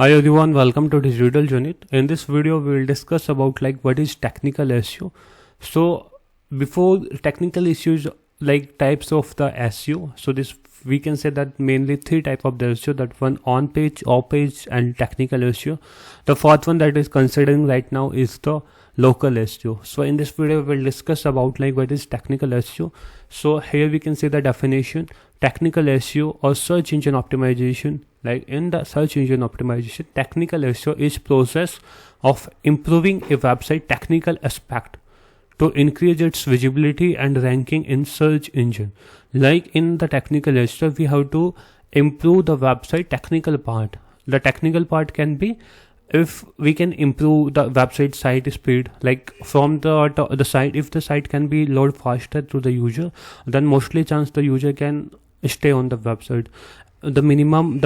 Hi everyone, welcome to Digital Journey. In this video, we will discuss about what is technical SEO. So before technical issues, like types of the SEO. So this we can say that mainly three type of the SEO. That one on page, off page, and technical SEO. The fourth one that is considering right now is the local SEO. So in this video, we will discuss about what is technical SEO. So here we can see the definition: technical SEO or search engine optimization. Like in the search engine optimization, technical SEO is process of improving a website technical aspect to increase its visibility and ranking in search engine. Like in the technical SEO, we have to improve the website technical part. The technical part can be if we can improve the website site speed, like from the site, if the site can be load faster to the user, then mostly chance the user can stay on the website. The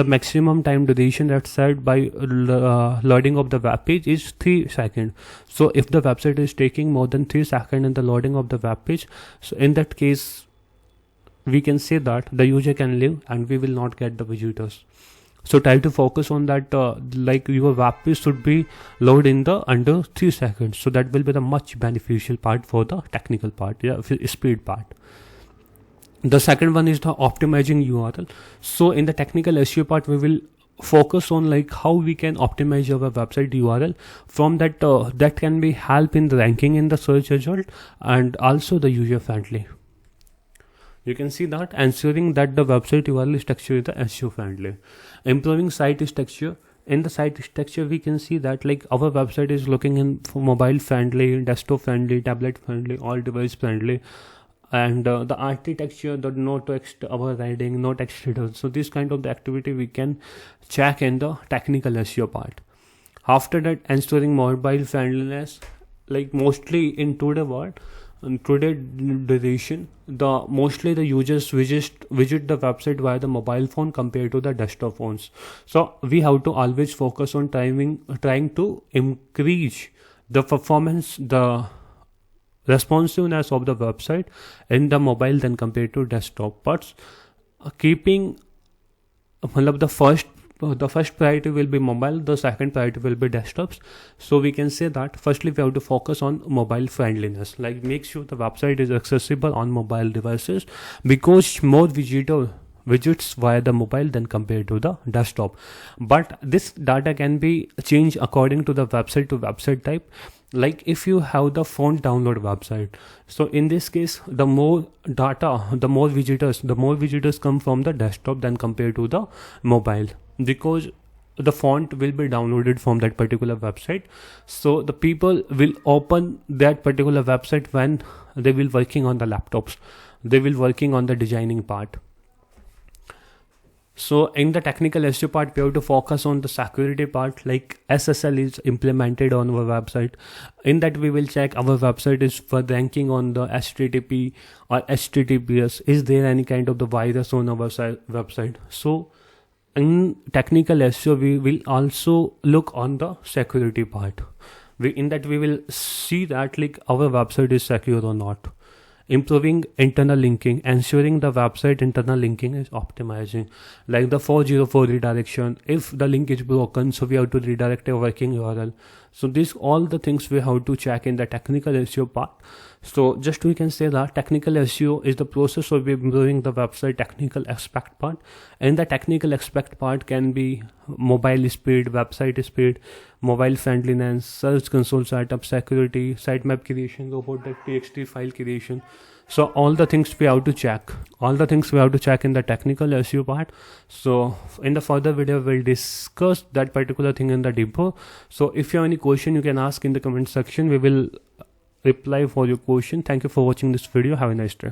maximum time duration that's set by loading of the web page is 3 seconds. So if the website is taking more than 3 seconds in the loading of the web page, so in that case we can say that the user can leave and we will not get the visitors. So try to focus on that, like your web page should be loaded in the under 3 seconds. So that will be the much beneficial part for the technical part, speed part. The second one is the optimizing URL. So in the technical SEO part, we will focus on how we can optimize our website URL. From that, that can be help in the ranking in the search result and also the user friendly. You can see that ensuring that the website URL structure is the SEO friendly. Improving site structure. In the site structure, we can see that our website is looking in for mobile friendly, desktop friendly, tablet friendly, all device friendly. And the architecture, the no text overriding, no text header. So this kind of the activity we can check in the technical SEO part. After that, ensuring mobile friendliness, mostly in today world, in today duration, mostly the users visit the website via the mobile phone compared to the desktop phones. So we have to always focus on trying to increase the performance, the responsiveness of the website in the mobile than compared to desktop. But keeping the first priority will be mobile, the second priority will be desktops. So we can say that firstly we have to focus on mobile friendliness, make sure the website is accessible on mobile devices, because more visits via the mobile than compared to the desktop. But this data can be changed according to the website to website type. Like if you have the phone download website, so in this case the more data, the more visitors come from the desktop than compared to the mobile, because the font will be downloaded from that particular website. So the people will open that particular website when they will working on the laptops, they will working on the designing part. So in the technical SEO part, we have to focus on the security part, like SSL is implemented on our website. In that we will check our website is for ranking on the HTTP or HTTPS. Is there any kind of the virus on our website? So in technical SEO, we will also look on the security part. In that we will see that our website is secure or not. Improving internal linking, ensuring the website internal linking is optimizing, like the 404 redirection. If the link is broken, so we have to redirect a working URL. So these all the things we have to check in the technical SEO part. So just we can say that technical SEO is the process of improving the website technical aspect part, and the technical aspect part can be mobile speed, website speed, mobile friendliness, search console setup, security, sitemap creation, robot.txt file creation. So all the things we have to check. All the things we have to check in the technical SEO part. So in the further video, we'll discuss that particular thing in the deeper. So if you have any question, you can ask in the comment section. We will reply for your question. Thank you for watching this video. Have a nice day.